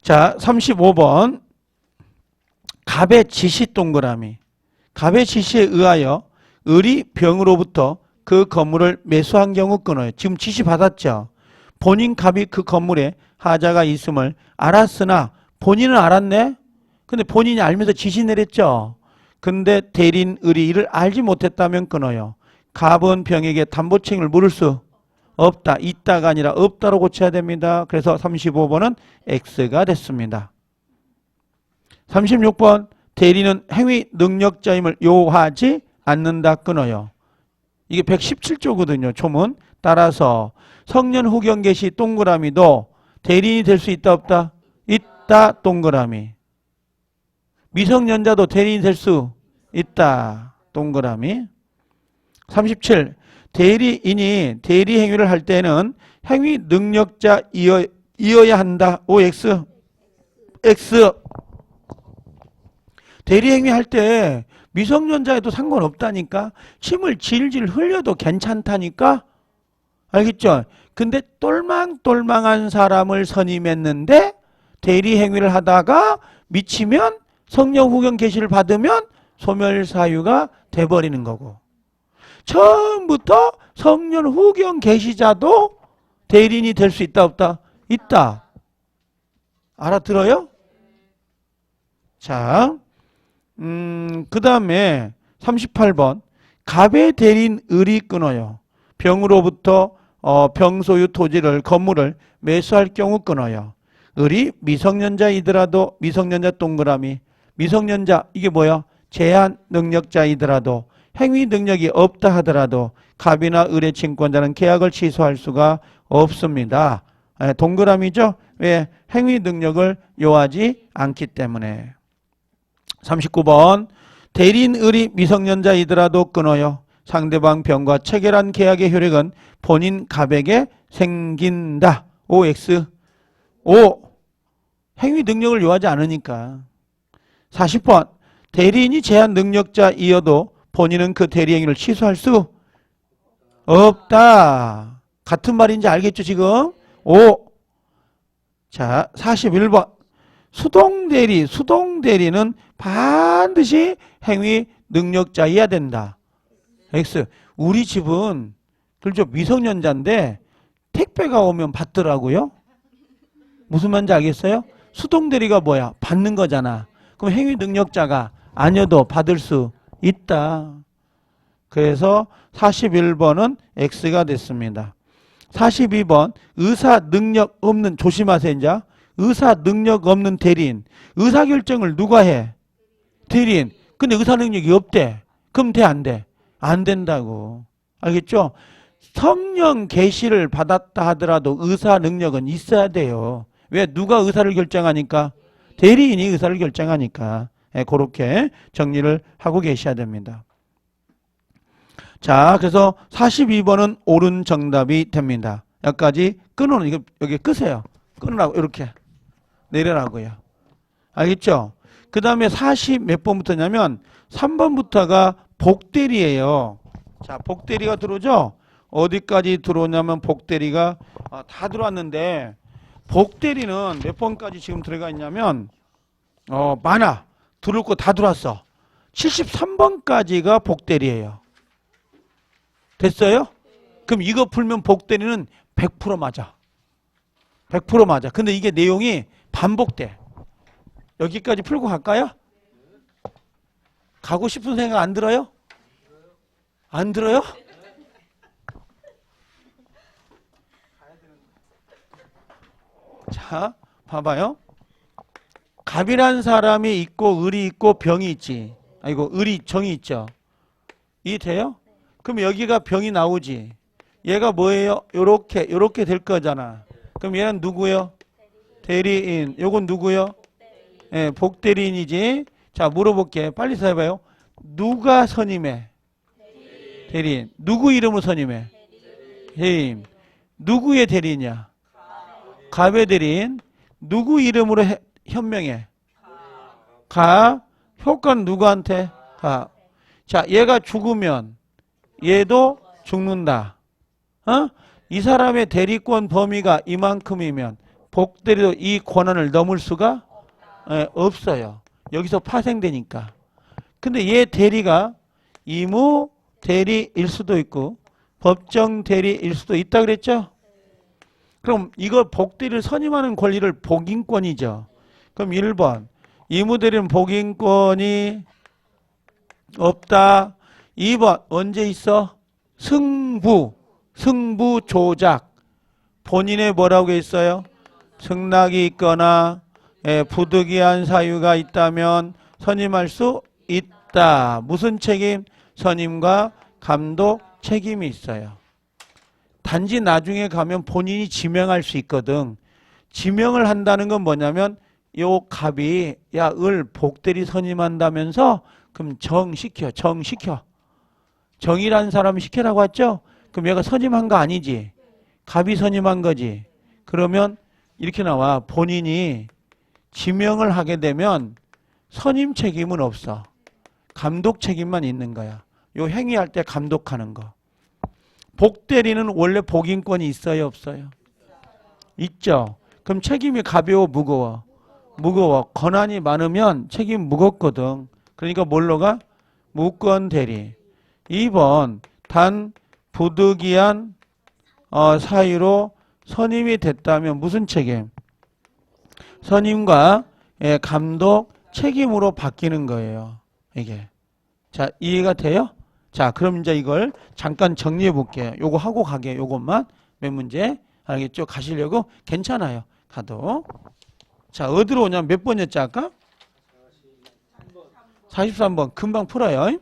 자, 35번. 갑의 지시 동그라미. 갑의 지시에 의하여 을이 병으로부터 그 건물을 매수한 경우 끊어요. 지금 지시 받았죠. 본인 갑이 그 건물에 하자가 있음을 알았으나 본인은 알았네. 근데 본인이 알면서 지시 내렸죠. 근데 대리인 을이 이를 알지 못했다면 끊어요. 갑은 병에게 담보 책임을 물을 수 없다. 있다가 아니라 없다로 고쳐야 됩니다. 그래서 35번은 X가 됐습니다. 36번. 대리는 행위 능력자임을 요하지 않는다. 끊어요. 이게 117조거든요. 초문. 따라서 성년 후견 개시 동그라미도 대리인이 될 수 있다 없다? 있다. 동그라미. 미성년자도 대리인이 될 수 있다. 동그라미. 37. 대리인이 대리 행위를 할 때는 행위 능력자이어야 한다. OX. X. 대리 행위 할 때 미성년자에도 상관없다니까. 침을 질질 흘려도 괜찮다니까. 알겠죠? 근데 똘망똘망한 사람을 선임했는데 대리 행위를 하다가 미치면 성령 후견 계시를 받으면 소멸사유가 돼버리는 거고. 처음부터 성년 후견 계시자도 대리인이 될 수 있다 없다? 있다. 알아들어요? 자, 그 다음에 38번. 갑의 대리인 을이 끊어요. 병으로부터 병소유 토지를 건물을 매수할 경우 끊어요. 을이 미성년자이더라도 미성년자 동그라미. 미성년자 이게 뭐야? 제한 능력자이더라도 행위 능력이 없다 하더라도 갑이나 을의 친권자는 계약을 취소할 수가 없습니다. 동그라미죠? 왜? 행위 능력을 요하지 않기 때문에. 39번. 대리인 을이 미성년자이더라도 끊어요. 상대방 병과 체결한 계약의 효력은 본인 갑에게 생긴다. OX. O. 행위 능력을 요하지 않으니까. 40번. 대리인이 제한 능력자이어도 본인은 그 대리 행위를 취소할 수 없다. 같은 말인지 알겠죠 지금? O. 자, 41번. 수동대리는 반드시 행위 능력자여야 된다. X. 우리 집은 그렇죠 미성년자인데 택배가 오면 받더라고요. 무슨 말인지 알겠어요? 수동대리가 뭐야? 받는 거잖아. 그럼 행위 능력자가 아니어도 받을 수 있다. 그래서 41번은 X가 됐습니다. 42번. 의사 능력 없는, 조심하세요 이제. 의사 능력 없는 대리인. 의사결정을 누가 해? 대리인. 근데 의사 능력이 없대. 그럼 돼 안 돼? 안 된다고. 알겠죠? 성령 계시를 받았다 하더라도 의사 능력은 있어야 돼요. 왜? 누가 의사를 결정하니까? 대리인이 의사를 결정하니까. 그렇게 정리를 하고 계셔야 됩니다. 자, 그래서 42번은 옳은 정답이 됩니다. 여기까지 끊어놓은, 이거 여기 끄세요. 끊으라고, 이렇게. 내려라고요. 알겠죠? 그 다음에 40 몇 번부터냐면 3번부터가 복대리예요. 자, 복대리가 들어오죠? 어디까지 들어오냐면 복대리가 다 들어왔는데 복대리는 몇 번까지 지금 들어가 있냐면 많아. 들을 거 다 들어왔어. 73번까지가 복대리예요. 됐어요? 그럼 이거 풀면 복대리는 100% 맞아. 100% 맞아. 근데 이게 내용이 반복돼. 여기까지 풀고 갈까요? 가고 싶은 생각 안 들어요? 안 들어요? 자, 봐봐요. 갑이란 사람이 있고 을이 있고 병이 있지. 아이고, 을이 정이 있죠. 이해돼요? 그럼 여기가 병이 나오지. 얘가 뭐예요? 요렇게 될 거잖아. 그럼 얘는 누구요? 대리인. 요건 누구요? 예, 복대리인이지. 자, 물어볼게. 빨리 해봐요. 누가 선임해? 대리인. 누구 이름으로 선임해? 대리인. 누구의 대리인이야? 갑의 대리인. 누구 이름으로 현명해? 갑. 효과는 누구한테? 갑. 자, 얘가 죽으면 얘도 죽는다. 이 사람의 대리권 범위가 이만큼이면 복대리도 이 권한을 넘을 수가 없어요. 여기서 파생되니까. 근데 얘 대리가 이무 대리일 수도 있고 법정 대리일 수도 있다 그랬죠? 그럼 이거 복대리를 선임하는 권리를 복인권이죠. 그럼 1번 이무 대리는 복인권이 없다. 2번 언제 있어? 승부 조작. 본인의 뭐라고 했어요? 승낙이 있거나 부득이한 사유가 있다면 선임할 수 있다. 무슨 책임? 선임과 감독 책임이 있어요. 단지 나중에 가면 본인이 지명할 수 있거든. 지명을 한다는 건 뭐냐면 요 갑이 야, 을 복대리 선임한다면서 그럼 정시켜. 정이라는 사람을 시키라고 했죠? 그럼 얘가 선임한 거 아니지? 갑이 선임한 거지. 그러면 이렇게 나와. 본인이 지명을 하게 되면 선임 책임은 없어. 감독 책임만 있는 거야. 요 행위할 때 감독하는 거. 복대리는 원래 복인권이 있어요, 없어요? 있죠. 그럼 책임이 가벼워, 무거워? 무거워. 권한이 많으면 책임 무겁거든. 그러니까 뭘로 가? 무권 대리. 2번 단 부득이한 사유로 선임이 됐다면 무슨 책임? 선임과 감독 책임으로 바뀌는 거예요. 이게. 자, 이해가 돼요? 자, 그럼 이제 이걸 잠깐 정리해 볼게요. 요거 하고 가게. 요것만 몇 문제. 알겠죠? 가시려고? 괜찮아요. 가도. 자, 어디로 오냐면 몇 번이었지 아까? 43번. 금방 풀어요.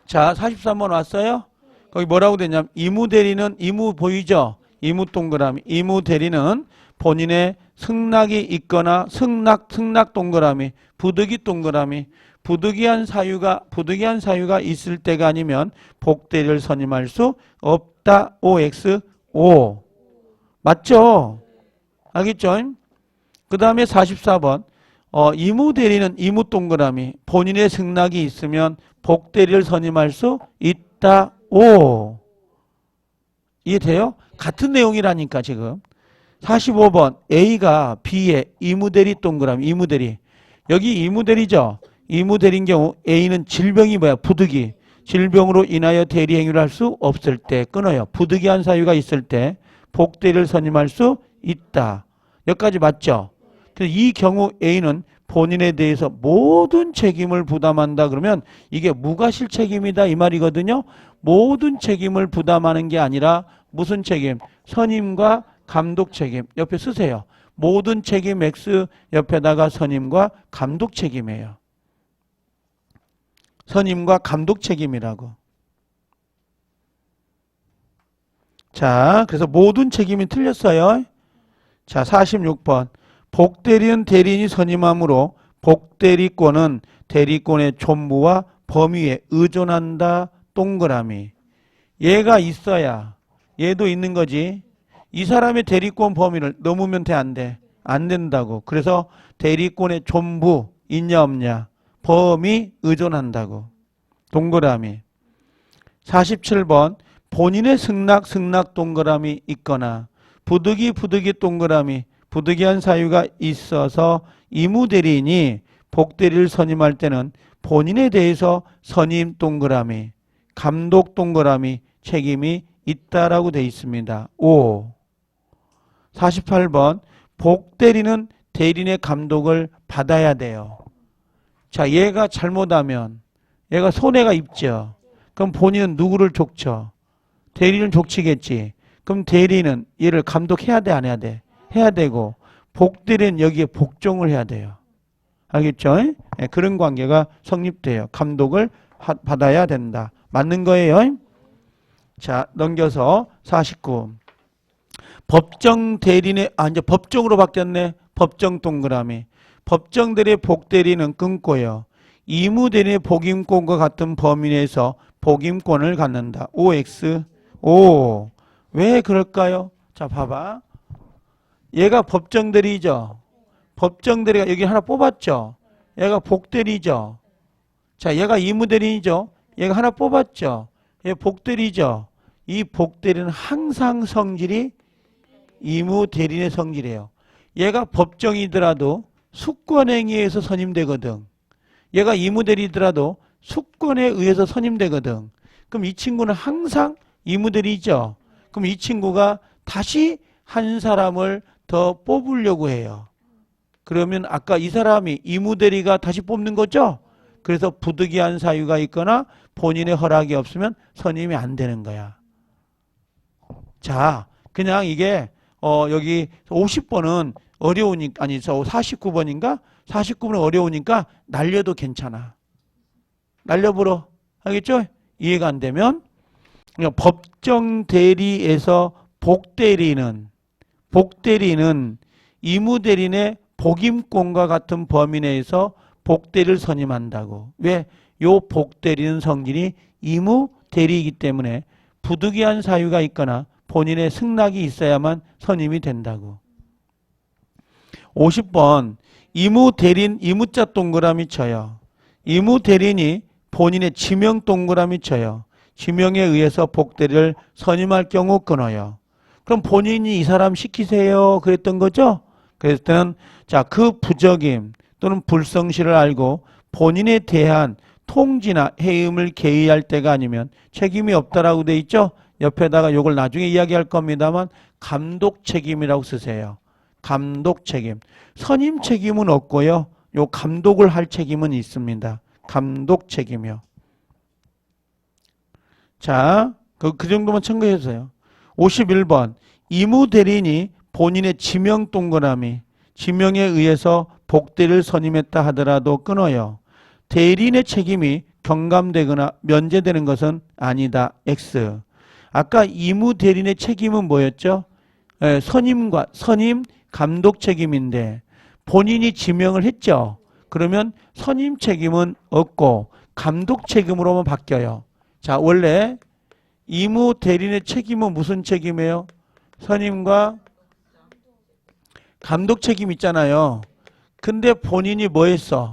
자, 43번 왔어요? 거기 뭐라고 되냐면 이무 대리는 이무 보이죠? 이무 동그라미. 이무 대리는 본인의 승낙이 있거나 승낙 동그라미. 부득이 동그라미. 부득이한 사유가 있을 때가 아니면 복대리를 선임할 수 없다. OX O. 맞죠? 알겠죠? 그 다음에 44번. 이무 대리는 이무 동그라미. 본인의 승낙이 있으면 복대리를 선임할 수 있다. 오. 이해돼요? 같은 내용이라니까 지금. 45번. A가 B의 이무대리 동그라미. 이무대리. 여기 이무대리죠? 이무대리인 경우 A는 질병이 뭐야? 부득이. 질병으로 인하여 대리 행위를 할 수 없을 때 끊어요. 부득이한 사유가 있을 때 복대리를 선임할 수 있다. 여기까지 맞죠? 그래서 이 경우 A는 본인에 대해서 모든 책임을 부담한다 그러면 이게 무과실 책임이다 이 말이거든요. 모든 책임을 부담하는 게 아니라 무슨 책임? 선임과 감독 책임. 옆에 쓰세요. 모든 책임 X 옆에다가 선임과 감독 책임이에요. 선임과 감독 책임이라고. 자, 그래서 모든 책임이 틀렸어요. 자, 46번. 복대리는 대리인이 선임하므로 복대리권은 대리권의 존무와 범위에 의존한다. 동그라미. 얘가 있어야 얘도 있는 거지. 이 사람의 대리권 범위를 넘으면 돼, 안 돼? 안 된다고. 그래서 대리권의 존무 있냐 없냐. 범위 의존한다고. 동그라미. 47번. 본인의 승낙 동그라미 있거나 부득이 동그라미. 부득이한 사유가 있어서 이무대리인이 복대리를 선임할 때는 본인에 대해서 선임 동그라미, 감독 동그라미 책임이 있다라고 되어 있습니다. 5. 48번. 복대리는 대리인의 감독을 받아야 돼요. 자, 얘가 잘못하면 얘가 손해가 입죠. 그럼 본인은 누구를 족쳐? 대리인을 족치겠지. 그럼 대리인은 얘를 감독해야 돼, 안 해야 돼? 해야 되고 복대리는 여기에 복종을 해야 돼요. 알겠죠? 네, 그런 관계가 성립돼요. 감독을 받아야 된다. 맞는 거예요. 자, 넘겨서 49. 법정 대리인의, 이제 법정으로 바뀌었네. 법정 동그라미. 법정 대리의 복대리는 끊고요. 이무 대리의 복임권과 같은 범위 내에서 복임권을 갖는다. OX. 오. 왜 그럴까요? 자, 봐봐. 얘가 법정 대리죠. 법정 대리가 여기 하나 뽑았죠. 얘가 복대리죠. 자, 얘가 이무 대리이죠. 얘가 하나 뽑았죠. 얘 복대리죠. 이 복대리는 항상 성질이 이무 대리인의 성질이에요. 얘가 법정이더라도 수권행위에 의해서 선임되거든. 얘가 이무 대리더라도 수권에 의해서 선임되거든. 그럼 이 친구는 항상 이무 대리죠. 그럼 이 친구가 다시 한 사람을 더 뽑으려고 해요. 그러면 아까 이 사람이 이무 대리가 다시 뽑는 거죠. 그래서 부득이한 사유가 있거나 본인의 허락이 없으면 선임이 안 되는 거야. 자, 그냥 이게 여기 50번은 어려우니까, 아니 49번인가? 49번은 어려우니까 날려도 괜찮아. 날려보러. 알겠죠? 이해가 안 되면 법정 대리에서 복대리는 이무 대리인의 복임권과 같은 범위 내에서 복대리를 선임한다고. 왜? 요 복대리는 성질이 이무 대리이기 때문에 부득이한 사유가 있거나 본인의 승낙이 있어야만 선임이 된다고. 50번 이무 대리인 이무자 동그라미 쳐요. 이무 대리인이 본인의 지명 동그라미 쳐요. 지명에 의해서 복대리를 선임할 경우 끊어요. 그럼 본인이 이 사람 시키세요 그랬던 거죠? 그랬을 때는 자, 그 부적임 또는 불성실을 알고 본인에 대한 통지나 해임을 개의할 때가 아니면 책임이 없다라고 돼 있죠? 옆에다가 이걸 나중에 이야기할 겁니다만 감독 책임이라고 쓰세요. 감독 책임. 선임 책임은 없고요. 요 감독을 할 책임은 있습니다. 감독 책임이요. 자, 그 정도만 참고해주세요. 51번. 이무 대리인이 본인의 지명 동그라미, 지명에 의해서 복대를 선임했다 하더라도 끊어요. 대리인의 책임이 경감되거나 면제되는 것은 아니다. X. 아까 이무 대리인의 책임은 뭐였죠? 선임과 선임 감독 책임인데 본인이 지명을 했죠. 그러면 선임 책임은 없고 감독 책임으로만 바뀌어요. 자, 원래 이무 대리인의 책임은 무슨 책임이에요? 선임과 감독 책임 있잖아요. 근데 본인이 뭐 했어?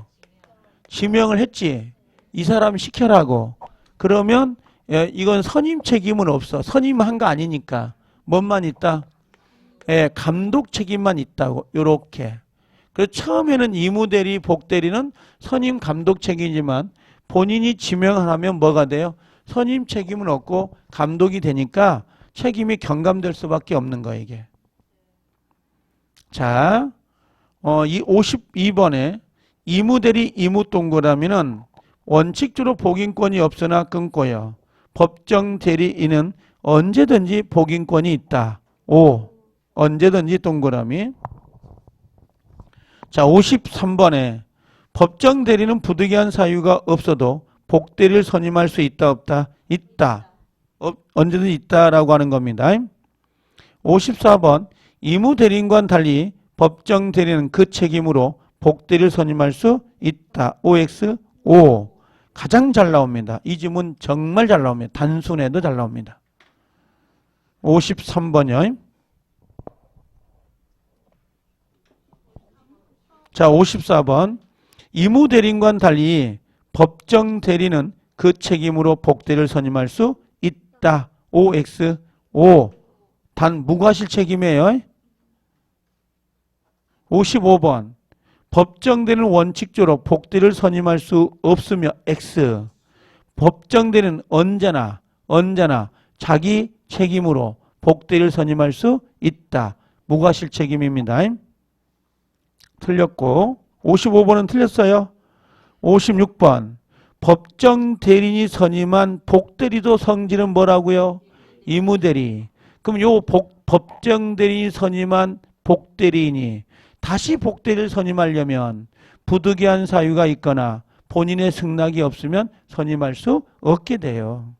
지명을 했지. 이 사람 시켜라고. 그러면 이건 선임 책임은 없어. 선임한 거 아니니까. 뭔만 있다? 감독 책임만 있다고. 요렇게. 그래서 처음에는 이무대리, 복대리는 선임 감독 책임이지만 본인이 지명을 하면 뭐가 돼요? 선임 책임은 없고 감독이 되니까 책임이 경감될 수밖에 없는 거예요, 이게. 자, 이 52번에 이무대리 이무 동그라미는 원칙적으로 복인권이 없으나 끊고요. 법정 대리인은 언제든지 복인권이 있다. 오, 언제든지 동그라미. 자, 53번에 법정 대리는 부득이한 사유가 없어도 복대리를 선임할 수 있다 없다? 있다. 언제든지 있다라고 하는 겁니다. 54번 이무 대리인과는 달리 법정 대리는 그 책임으로 복대리를 선임할 수 있다. OX O. 가장 잘 나옵니다. 이 지문 정말 잘 나옵니다. 단순해도 잘 나옵니다. 53번이요. 자, 54번 이무 대리인과는 달리 법정 대리는 그 책임으로 복대리를 선임할 수 있다. OX O. 단 무과실 책임이에요. 55번 법정 대리는 원칙적으로 복대리를 선임할 수 없으며 X. 법정 대리는 언제나 자기 책임으로 복대리를 선임할 수 있다. 무과실 책임입니다. 틀렸고 55번은 틀렸어요. 56번 법정 대리인이 선임한 복대리도 성질은 뭐라고요? 이무대리. 그럼 요 법정 대리인이 선임한 복대리인이 다시 복대리를 선임하려면 부득이한 사유가 있거나 본인의 승낙이 없으면 선임할 수 없게 돼요.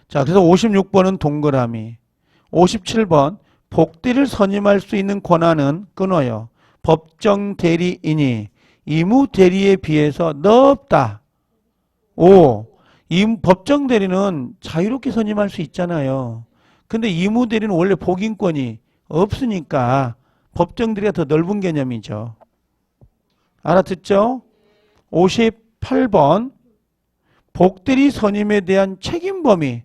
자, 그래서 56번은 동그라미. 57번 복대를 선임할 수 있는 권한은 끊어요. 법정 대리인이 의무 대리에 비해서 넓다. 5. 법정 대리는 자유롭게 선임할 수 있잖아요. 근데 의무 대리는 원래 복인권이 없으니까 법정 대리가 더 넓은 개념이죠. 알아듣죠? 58번 복대리 선임에 대한 책임 범위.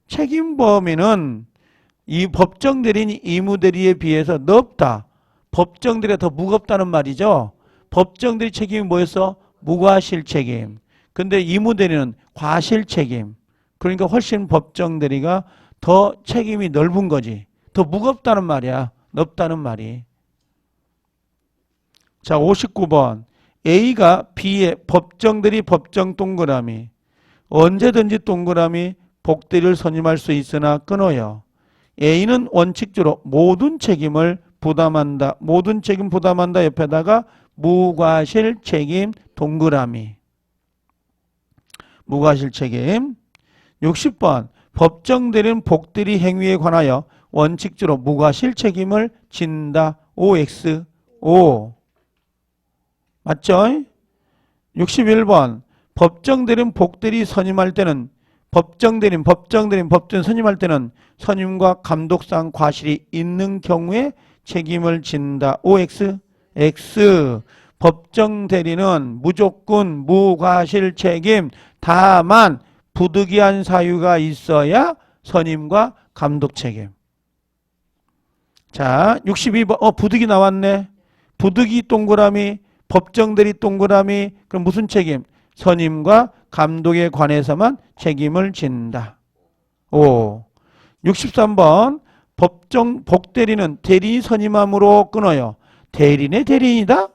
책임 범위는 이 법정 대리인 의무 대리에 비해서 넓다. 법정 대리가 더 무겁다는 말이죠. 법정 대리 책임이 뭐였어? 무과실 책임. 근데 의무 대리는 과실 책임. 그러니까 훨씬 법정 대리가 더 책임이 넓은 거지. 더 무겁다는 말이야. 넓다는 말이. 자, 59번. A가 B의 법정 대리 법정 동그라미. 언제든지 동그라미 복대리를 선임할 수 있으나 끊어요. A는 원칙적으로 모든 책임을 부담한다. 모든 책임 부담한다 옆에다가 무과실 책임 동그라미. 무과실 책임. 60번 법정 대리는 복대리 행위에 관하여 원칙적으로 무과실 책임을 진다. OX. O. 맞죠? 61번 법정 대리인 복대리 선임할 때는 법정 대리인 선임할 때는 선임과 감독상 과실이 있는 경우에 책임을 진다. OX. X. 법정 대리는 무조건 무과실 책임. 다만 부득이한 사유가 있어야 선임과 감독 책임. 자, 62번. 부득이 나왔네. 부득이 동그라미, 법정 대리 동그라미. 그럼 무슨 책임? 선임과 감독에 관해서만 책임을 진다. 5. 63번. 복대리는 대리인 선임함으로 끊어요. 대리인의 대리인이다?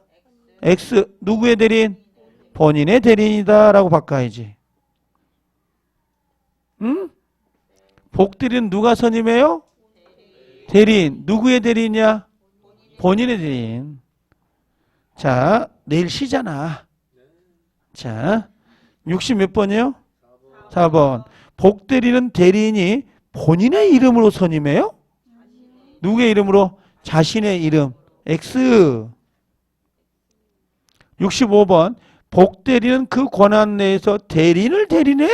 X. 누구의 대리인? 본인의 대리인이다 라고 바꿔야지. 응? 복대리는 누가 선임해요? 대리인. 누구의 대리인이야? 본인의 대리인. 자, 내일 쉬잖아. 자, 60 몇 번이요? 4번. 복대리는 대리인이 본인의 이름으로 선임해요? 누구의 이름으로? 자신의 이름. X. 65번. 복대리는 그 권한 내에서 대리인을 대리네?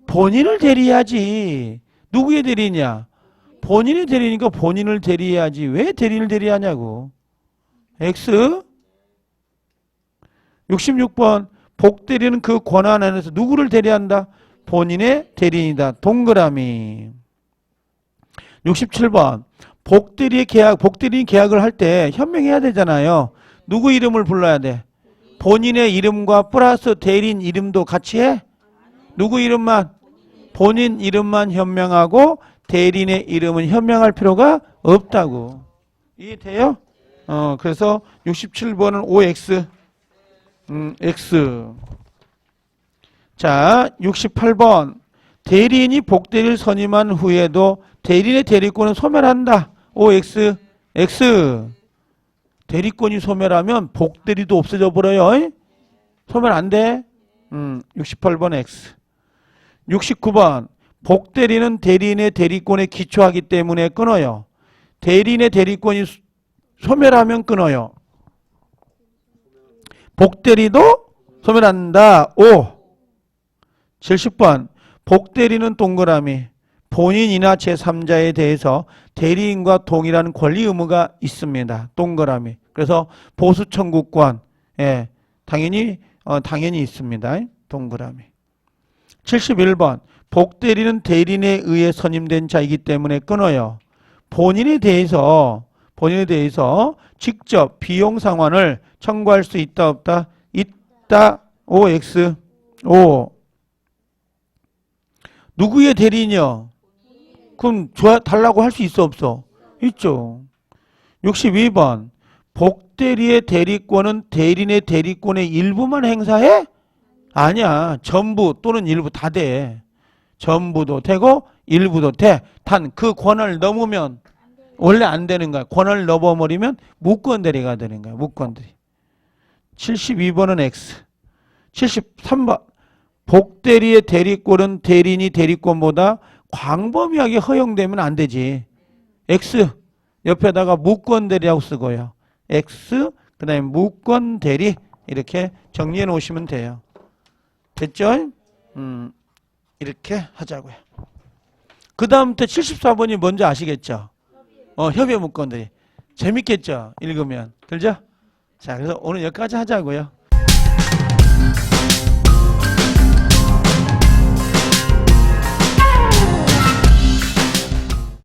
본인을 대리해야지. 누구의 대리냐? 본인의 대리니까 본인을 대리해야지. 왜 대리인을 대리하냐고. X. 66번. 복대리는 그 권한 안에서 누구를 대리한다? 본인의 대리인이다. 동그라미. 67번. 복대리인 계약을 할 때 현명해야 되잖아요. 누구 이름을 불러야 돼? 본인의 이름과 플러스 대리인 이름도 같이 해? 누구 이름만? 본인 이름만 현명하고 대리인의 이름은 현명할 필요가 없다고. 이해돼요? 그래서 67번은 OX. X. 자, 68번. 대리인이 복대리를 선임한 후에도 대리인의 대리권은 소멸한다. OX. X. 대리권이 소멸하면 복대리도 없어져 버려요. 소멸 안 돼. 68번 X. 69번. 복대리는 대리인의 대리권에 기초하기 때문에 끊어요. 대리인의 대리권이 소멸하면 끊어요. 복대리도 소멸한다. 5. 70번. 복대리는 동그라미. 본인이나 제3자에 대해서 대리인과 동일한 권리 의무가 있습니다. 동그라미. 그래서 보수 청구권. 예, 당연히 있습니다. 동그라미. 71번. 복대리는 대리인에 의해 선임된 자이기 때문에 끊어요. 본인에 대해서 직접 비용 상환을 청구할 수 있다 없다? 있다. OX. O. 누구의 대리인이요? 그럼 달라고 할 수 있어 없어? 있죠. 62번. 복대리의 대리권은 대리인의 대리권의 일부만 행사해? 아니야. 전부 또는 일부 다 돼. 전부도 되고 일부도 돼. 단 그 권한을 넘으면 원래 안 되는 거야. 권한을 넘어버리면 무권대리가 되는 거야. 무권대리. 72번은 X. 73번. 복대리의 대리권은 대리인이 대리권보다 광범위하게 허용되면 안 되지. X 옆에다가 무권대리라고 쓰고요. X 그 다음에 무권대리 이렇게 정리해 놓으시면 돼요. 됐죠? 이렇게 하자고요. 그 다음부터 74번이 뭔지 아시겠죠? 협의의 무권대리. 재밌겠죠? 읽으면. 들죠? 자, 그래서 오늘 여기까지 하자고요.